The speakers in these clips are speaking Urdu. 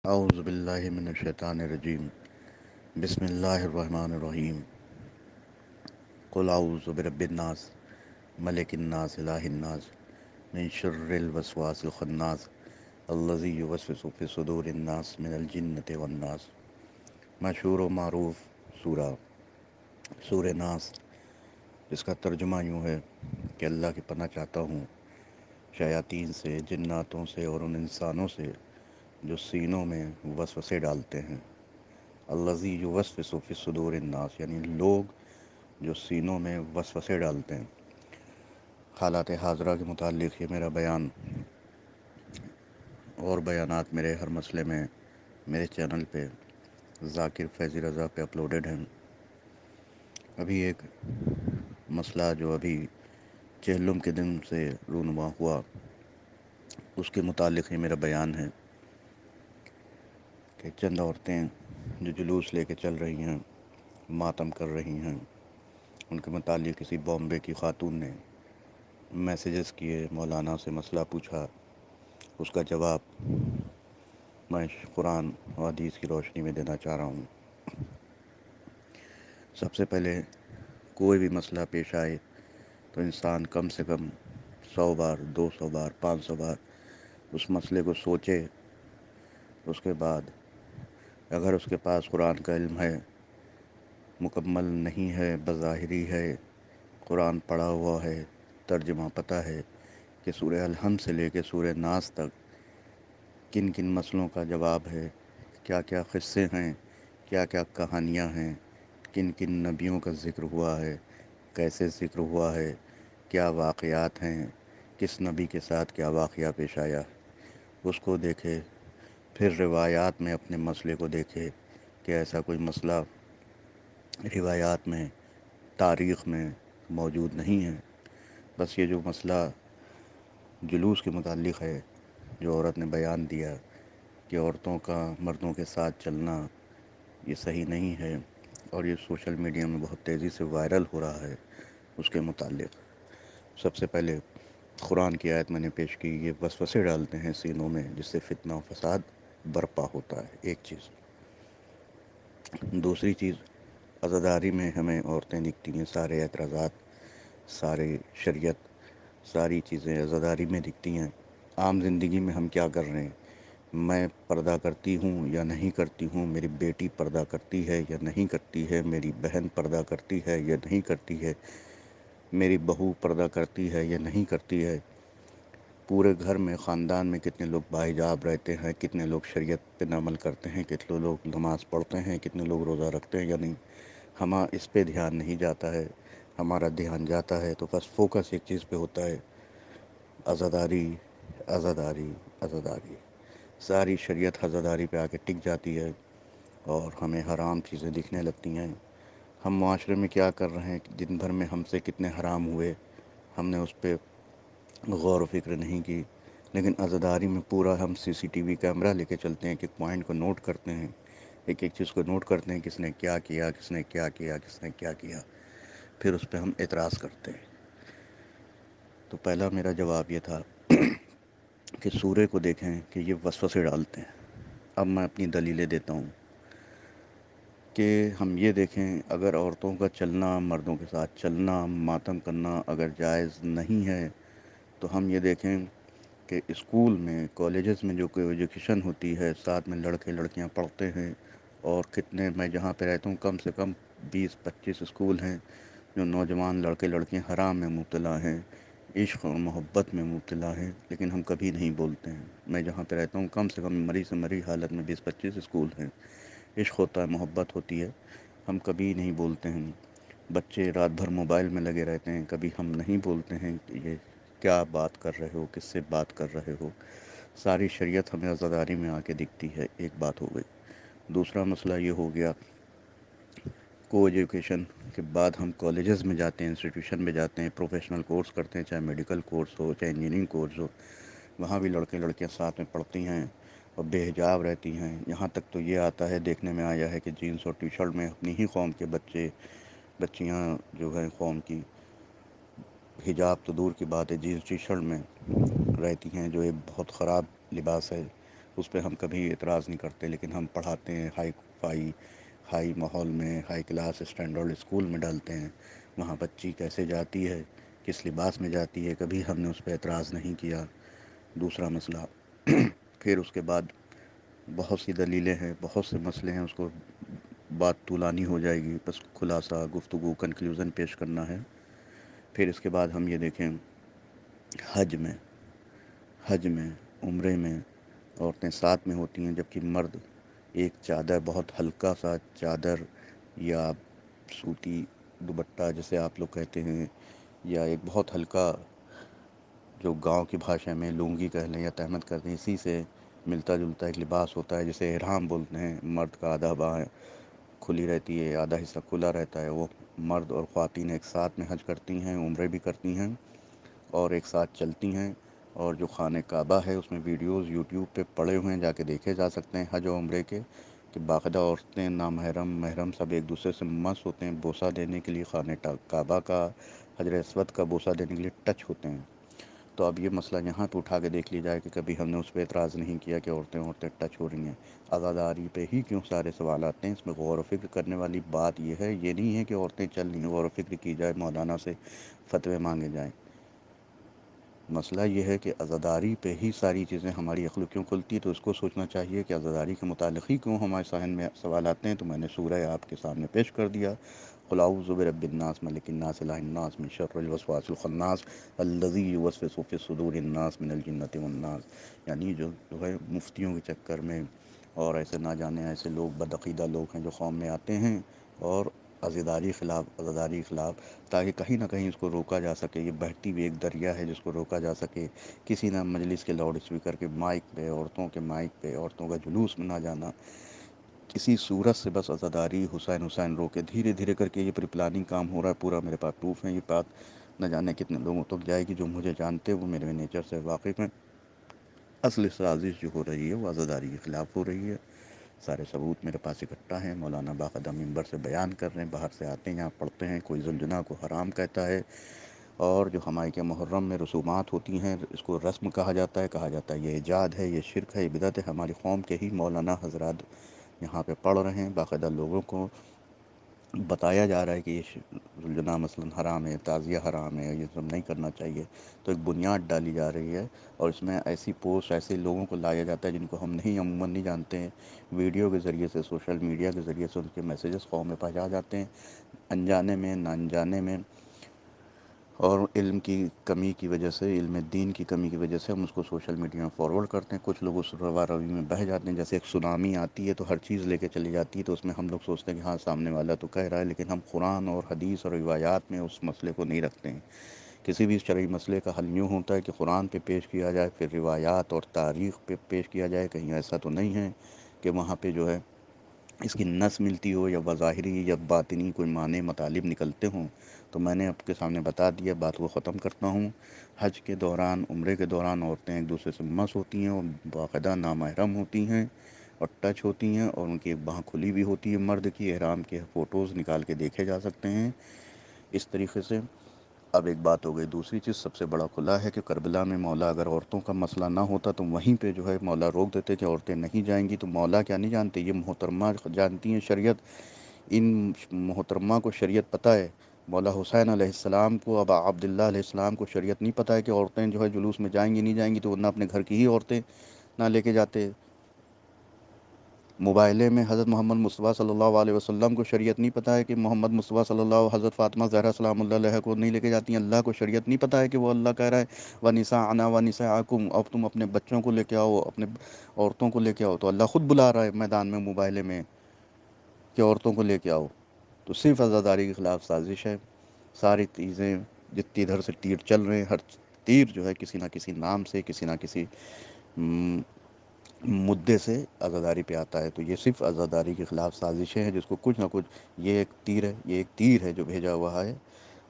اعوذ باللہ من الشیطان الرجیم بسم اللہ الرحمن الرحیم قل اعوذ برب الناس ملک الناس الہ الناس من شر الوسواس الخناس الذی یوسوس فی صدور الناس من الجنۃ والناس۔ مشہور و معروف سورہ ناس، جس کا ترجمہ یوں ہے کہ اللہ کی پناہ چاہتا ہوں شیاطین سے، جناتوں سے اور ان انسانوں سے جو سینوں میں وسوسے ڈالتے ہیں۔ الذی یوسوس فی صدور الناس، یعنی لوگ جو سینوں میں وسوسے ڈالتے ہیں۔ حالات حاضرہ کے متعلق یہ میرا بیان اور بیانات میرے ہر مسئلے میں میرے چینل پہ ذاکر فیضی رضا پہ اپلوڈڈ ہیں۔ ابھی ایک مسئلہ جو ابھی چہلم کے دن سے رونما ہوا، اس کے متعلق ہی میرا بیان ہے کہ چند عورتیں جو جلوس لے کے چل رہی ہیں، ماتم کر رہی ہیں، ان کے متعلق کسی بامبے کی خاتون نے میسیجز کیے، مولانا سے مسئلہ پوچھا۔ اس کا جواب میں قرآن و حدیث کی روشنی میں دینا چاہ رہا ہوں۔ سب سے پہلے کوئی بھی مسئلہ پیش آئے تو انسان کم سے کم 100 بار، 200 بار، 500 بار اس مسئلے کو سوچے۔ اس کے بعد اگر اس کے پاس قرآن کا علم ہے، مکمل نہیں ہے، بظاہری ہے، قرآن پڑھا ہوا ہے، ترجمہ پتہ ہے کہ سورہ الحمد سے لے کے سورہ ناس تک کن کن مسئلوں کا جواب ہے، کیا کیا قصے ہیں، کیا کیا کہانیاں ہیں، کن کن نبیوں کا ذکر ہوا ہے، کیسے ذکر ہوا ہے، کیا واقعات ہیں، کس نبی کے ساتھ کیا واقعہ پیش آیا، اس کو دیکھے۔ پھر روایات میں اپنے مسئلے کو دیکھے کہ ایسا کوئی مسئلہ روایات میں، تاریخ میں موجود نہیں ہے۔ بس یہ جو مسئلہ جلوس کے متعلق ہے، جو عورت نے بیان دیا کہ عورتوں کا مردوں کے ساتھ چلنا یہ صحیح نہیں ہے، اور یہ سوشل میڈیا میں بہت تیزی سے وائرل ہو رہا ہے، اس کے متعلق سب سے پہلے قرآن کی آیت میں نے پیش کی۔ یہ وسوسے ڈالتے ہیں سینوں میں، جس سے فتنہ و فساد برپا ہوتا ہے، ایک چیز۔ دوسری چیز، عزاداری میں ہمیں عورتیں دکھتی ہیں، سارے اعتراضات، سارے شریعت، ساری چیزیں عزاداری میں دکھتی ہیں۔ عام زندگی میں ہم کیا کر رہے ہیں؟ میں پردہ کرتی ہوں یا نہیں کرتی ہوں، میری بیٹی پردہ کرتی ہے یا نہیں کرتی ہے، میری بہن پردہ کرتی ہے یا نہیں کرتی ہے، میری بہو پردہ کرتی ہے یا نہیں کرتی ہے، پورے گھر میں، خاندان میں کتنے لوگ باحجاب رہتے ہیں، کتنے لوگ شریعت پہ عمل کرتے ہیں، کتنے لوگ نماز پڑھتے ہیں، کتنے لوگ روزہ رکھتے ہیں یا نہیں، اس پہ دھیان نہیں جاتا ہے۔ ہمارا دھیان جاتا ہے تو بس فوکس ایک چیز پہ ہوتا ہے، عزاداری، عزاداری، عزاداری۔ ساری شریعت عزاداری پہ آ کے ٹک جاتی ہے اور ہمیں حرام چیزیں دکھنے لگتی ہیں۔ ہم معاشرے میں کیا کر رہے ہیں، دن بھر میں ہم سے کتنے حرام ہوئے، ہم نے اس پہ غور و فکر نہیں کی۔ لیکن عزاداری میں پورا ہم سی سی ٹی وی کیمرہ لے کے چلتے ہیں، کہ پوائنٹ کو نوٹ کرتے ہیں، ایک ایک چیز کو نوٹ کرتے ہیں، کس نے کیا کیا، کس نے کیا کیا، کس نے کیا کیا، پھر اس پہ ہم اعتراض کرتے ہیں۔ تو پہلا میرا جواب یہ تھا کہ سورہ کو دیکھیں کہ یہ وسوسے ڈالتے ہیں۔ اب میں اپنی دلیلیں دیتا ہوں کہ ہم یہ دیکھیں، اگر عورتوں کا چلنا، مردوں کے ساتھ چلنا، ماتم کرنا اگر جائز نہیں ہے، تو ہم یہ دیکھیں کہ اسکول میں، کالجز میں جو کوئی ایجوکیشن ہوتی ہے، ساتھ میں لڑکے لڑکیاں پڑھتے ہیں، اور کتنے، میں جہاں پہ رہتا ہوں کم سے کم 20-25 اسکول ہیں جو نوجوان لڑکے لڑکیاں حرام میں مبتلا ہیں، عشق اور محبت میں مبتلا ہیں، لیکن ہم کبھی نہیں بولتے ہیں۔ میں جہاں پہ رہتا ہوں کم سے کم مری سے مری حالت میں 20-25 اسکول ہیں، عشق ہوتا ہے، محبت ہوتی ہے، ہم کبھی نہیں بولتے ہیں۔ بچے رات بھر موبائل میں لگے رہتے ہیں، کبھی ہم نہیں بولتے ہیں کہ یہ کیا بات کر رہے ہو، کس سے بات کر رہے ہو۔ ساری شریعت ہمیں عزاداری میں آ کے دکھتی ہے، ایک بات ہو گئی۔ دوسرا مسئلہ یہ ہو گیا، کو ایجوکیشن کے بعد ہم کالجز میں جاتے ہیں، انسٹیٹیوشن میں جاتے ہیں، پروفیشنل کورس کرتے ہیں، چاہے میڈیکل کورس ہو، چاہے انجینئرنگ کورس ہو، وہاں بھی لڑکے لڑکیاں ساتھ میں پڑھتی ہیں اور بے حجاب رہتی ہیں۔ یہاں تک تو یہ آتا ہے، دیکھنے میں آیا ہے کہ جینس اور ٹی شرٹ میں اپنی ہی قوم کے بچے بچیاں جو ہیں قوم کی، حجاب تو دور کی بات ہے، جینس ٹی شرٹ میں رہتی ہیں، جو ایک بہت خراب لباس ہے۔ اس پہ ہم کبھی اعتراض نہیں کرتے، لیکن ہم پڑھاتے ہیں ہائی ماحول میں، ہائی کلاس اسٹینڈرڈ اسکول میں ڈالتے ہیں، وہاں بچی کیسے جاتی ہے، کس لباس میں جاتی ہے، کبھی ہم نے اس پہ اعتراض نہیں کیا۔ دوسرا مسئلہ پھر اس کے بعد بہت سی دلیلیں ہیں، بہت سے مسئلے ہیں، اس کو بات طولانی ہو جائے گی، بس خلاصہ گفتگو کنکلیوژن پیش کرنا ہے۔ پھر اس کے بعد ہم یہ دیکھیں، حج میں عمرے میں عورتیں ساتھ میں ہوتی ہیں، جبکہ مرد ایک چادر، بہت ہلکا سا چادر یا سوتی دوپٹہ جسے آپ لوگ کہتے ہیں، یا ایک بہت ہلکا، جو گاؤں کی بھاشا میں لونگی کہہ لیں یا تہمت کہہ لیں، اسی سے ملتا جلتا ایک لباس ہوتا ہے جسے احرام بولتے ہیں۔ مرد کا آدھا بائیں کھلی رہتی ہے، آدھا حصہ کھلا رہتا ہے۔ وہ مرد اور خواتین ایک ساتھ میں حج کرتی ہیں، عمرے بھی کرتی ہیں اور ایک ساتھ چلتی ہیں۔ اور جو خانہ کعبہ ہے، اس میں ویڈیوز یوٹیوب پہ پڑے ہوئے ہیں، جا کے دیکھے جا سکتے ہیں حج و عمرے کے، کہ باقاعدہ عورتیں، نامحرم محرم سب ایک دوسرے سے مس ہوتے ہیں، بوسہ دینے کے لیے خانہ کعبہ کا، حجر اسود کا بوسہ دینے کے لیے ٹچ ہوتے ہیں۔ تو اب یہ مسئلہ یہاں پہ اٹھا کے دیکھ لی جائے کہ کبھی ہم نے اس پہ اعتراض نہیں کیا کہ عورتیں ٹچ ہو رہی ہیں۔ عزاداری پہ ہی کیوں سارے سوال آتے ہیں؟ اس میں غور و فکر کرنے والی بات یہ ہے، یہ نہیں ہے کہ عورتیں چل رہی ہیں، غور و فکر کی جائے، مولانا سے فتوے مانگے جائیں۔ مسئلہ یہ ہے کہ عزاداری پہ ہی ساری چیزیں ہماری عقل کیوں کھلتی ہے، تو اس کو سوچنا چاہیے کہ عزاداری کے متعلق ہی کیوں ہمارے ذہن میں سوال آتے ہیں۔ تو میں نے سورہ آپ کے سامنے پیش کر دیا، قل اعوذ برب الناس ملک الناس الہ الناس من شر الوسواس الخناس الذی یوسوس فی صدور الناس من الجنۃ والناس۔ یعنی جو ہے مفتیوں کے چکر میں اور ایسے نہ جانے ایسے لوگ، بدعقیدہ لوگ ہیں جو قوم میں آتے ہیں اور عزاداری خلاف، تاکہ کہیں نہ کہیں اس کو روکا جا سکے۔ یہ بہتی ہوئی ایک دریا ہے جس کو روکا جا سکے۔ کسی نہ مجلس کے لاؤڈ اسپیکر کے مائک پہ، عورتوں کے مائک پہ، عورتوں کا جلوس میں نہ جانا، کسی صورت سے بس عزاداری حسین روکے۔ دھیرے دھیرے کر کے یہ پری پلاننگ کام ہو رہا ہے پورا، میرے پاس پروف ہے۔ یہ بات نہ جانے کتنے لوگوں تک جائے گی، جو مجھے جانتے ہیں وہ میرے نیچر سے واقف ہیں۔ اصل سازش جو ہو رہی ہے وہ عزاداری کے خلاف ہو رہی ہے۔ سارے ثبوت میرے پاس اکٹھا ہیں، مولانا باقاعدہ ممبر سے بیان کر رہے ہیں، باہر سے آتے ہیں، یہاں پڑھتے ہیں، کوئی زلزلہ کو حرام کہتا ہے۔ اور جو ہمارے کے محرم میں رسومات ہوتی ہیں، اس کو رسم کہا جاتا ہے یہ ایجاد ہے، یہ شرک ہے، یہ بدعت ہے۔ ہماری قوم کے ہی مولانا حضرات یہاں پہ پڑھ رہے ہیں، باقاعدہ لوگوں کو بتایا جا رہا ہے کہ یہ زلزلہ مثلاً حرام ہے، تعزیہ حرام ہے، یہ سب نہیں کرنا چاہیے۔ تو ایک بنیاد ڈالی جا رہی ہے، اور اس میں ایسی پوسٹ، ایسے لوگوں کو لایا جاتا ہے جن کو ہم عموماً نہیں جانتے ہیں، ویڈیو کے ذریعے سے، سوشل میڈیا کے ذریعے سے ان کے میسیجز قوم میں پہنچا جاتے ہیں، انجانے میں، نہ انجانے میں۔ اور علم کی کمی کی وجہ سے، علم دین کی کمی کی وجہ سے ہم اس کو سوشل میڈیا میں فارورڈ کرتے ہیں۔ کچھ لوگ اس روا روی میں بہہ جاتے ہیں، جیسے ایک سونامی آتی ہے تو ہر چیز لے کے چلی جاتی ہے، تو اس میں ہم لوگ سوچتے ہیں کہ ہاں سامنے والا تو کہہ رہا ہے، لیکن ہم قرآن اور حدیث اور روایات میں اس مسئلے کو نہیں رکھتے ہیں۔ کسی بھی شرعی مسئلے کا حل یوں ہوتا ہے کہ قرآن پہ پیش کیا جائے، پھر روایات اور تاریخ پہ پیش کیا جائے۔ کہیں ایسا تو نہیں ہے کہ وہاں پہ جو ہے اس کی نس ملتی ہو، یا بظاہری یا باطنی کوئی معنی مطالب نکلتے ہوں۔ تو میں نے آپ کے سامنے بتا دیا، بات کو ختم کرتا ہوں۔ حج کے دوران، عمرے کے دوران عورتیں ایک دوسرے سے مس ہوتی ہیں اور باقاعدہ نامحرم ہوتی ہیں اور ٹچ ہوتی ہیں، اور ان کی ایک باں کھلی بھی ہوتی ہے۔ مرد کی احرام کے فوٹوز نکال کے دیکھے جا سکتے ہیں اس طریقے سے۔ اب ایک بات ہو گئی، دوسری چیز سب سے بڑا کھلا ہے کہ کربلا میں مولا اگر عورتوں کا مسئلہ نہ ہوتا تو وہیں پہ جو ہے مولا روک دیتے کہ عورتیں نہیں جائیں گی۔ تو مولا کیا نہیں جانتے؟ یہ محترمہ جانتی ہیں شریعت۔ ان محترمہ کو شریعت پتہ ہے۔ مولا حسین علیہ السلام کو، ابا عبداللہ علیہ السلام کو شریعت نہیں پتہ ہے کہ عورتیں جو ہے جلوس میں جائیں گی نہیں جائیں گی؟ تو ورنہ اپنے گھر کی ہی عورتیں نہ لے کے جاتے۔ موبائلے میں حضرت محمد مصطفیٰ صلی اللہ علیہ وسلم کو شریعت نہیں پتہ ہے کہ محمد مصطفیٰ صلی اللہ، حضرت فاطمہ زہرا سلام اللہ علیہ کو نہیں لے کے جاتی ہیں؟ اللہ کو شریعت نہیں پتہ ہے کہ وہ اللہ کہہ رہا ہے وَنِسَاءَنَا وَنِسَاءَكُمْ، اب تم اپنے بچوں کو لے کے آؤ، اپنے عورتوں کو لے کے آؤ؟ تو اللہ خود بلا رہا ہے میدان میں، موبائلے میں، کہ عورتوں کو لے کے آؤ۔ تو صرف عزاداری کے خلاف سازش ہے۔ ساری چیزیں جتنی ادھر سے تیر چل رہے ہیں، ہر تیر جو ہے کسی نہ کسی نام سے، کسی نہ کسی مدعے سے عزاداری پہ آتا ہے۔ تو یہ صرف عزاداری کے خلاف سازشیں ہیں، جس کو کچھ نہ کچھ، یہ ایک تیر ہے، یہ ایک تیر ہے جو بھیجا ہوا ہے،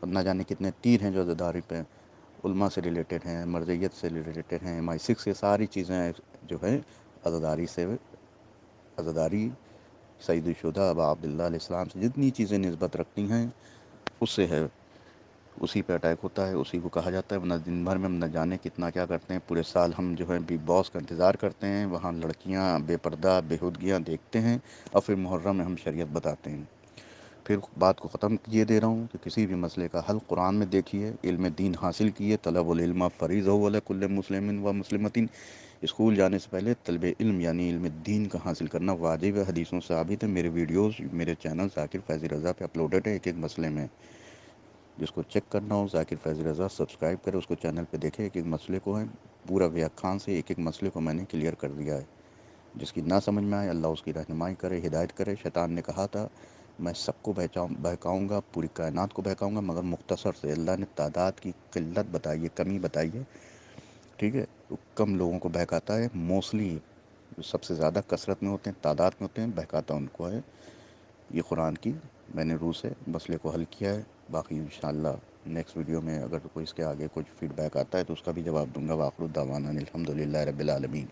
اور نہ جانے کتنے تیر ہیں جو عزاداری پہ علماء سے ریلیٹڈ ہیں، مرجعیت سے ریلیٹڈ ہیں، MI6، یہ ساری چیزیں جو ہے عزاداری سے، عزاداری سید الشہداء ابا عبداللہ علیہ السلام سے جتنی چیزیں نسبت رکھتی ہیں اس سے ہے۔ اسی پہ اٹیک ہوتا ہے، اسی کو کہا جاتا ہے، ورنہ دن بھر میں ہم نہ جانے کتنا کیا کرتے ہیں، پورے سال ہم جو ہے بگ باس کا انتظار کرتے ہیں، وہاں لڑکیاں بے پردہ بےہودگیاں دیکھتے ہیں، اور پھر محرم میں ہم شریعت بتاتے ہیں۔ پھر بات کو ختم کیے دے رہا ہوں کہ کسی بھی مسئلے کا حل قرآن میں دیکھیے، علم دین حاصل کیے، طلب العلم فریض علی کل مسلم و مسلمتین، اسکول جانے سے پہلے طلب علم یعنی علم دین کا حاصل کرنا واجب ہے، حدیثوں سے ثابت ہے۔ میرے ویڈیوز میرے چینل ذاکر فیضی رضا پہ اپلوڈڈ ہے، ایک ایک مسئلے میں، جس کو چیک کرنا ہو ذاکر فیضی رضا سبسکرائب کرے، اس کو چینل پہ دیکھے، ایک ایک مسئلے کو ہے پورا ویاخان سے ایک ایک مسئلے کو میں نے کلیئر کر دیا ہے۔ جس کی نہ سمجھ میں آئے اللہ اس کی رہنمائی کرے، ہدایت کرے۔ شیطان نے کہا تھا میں سب کو بہکاؤں گا، پوری کائنات کو بہکاؤں گا، مگر مختصر سے اللہ نے تعداد کی قلت بتائی ہے، کمی بتائی ہے، ٹھیک ہے؟ تو کم لوگوں کو بہکاتا ہے، موسٹلی جو سب سے زیادہ کثرت میں ہوتے ہیں، تعداد میں ہوتے ہیں، بہکاتا ان کو ہے۔ یہ قرآن کی میں نے روح سے مسئلے کو حل کیا ہے۔ باقی انشاءاللہ نیکسٹ ویڈیو میں اگر کوئی اس کے آگے کچھ فیڈ بیک آتا ہے تو اس کا بھی جواب دوں گا۔ وآخر دعوانا الحمد للہ رب العالمین۔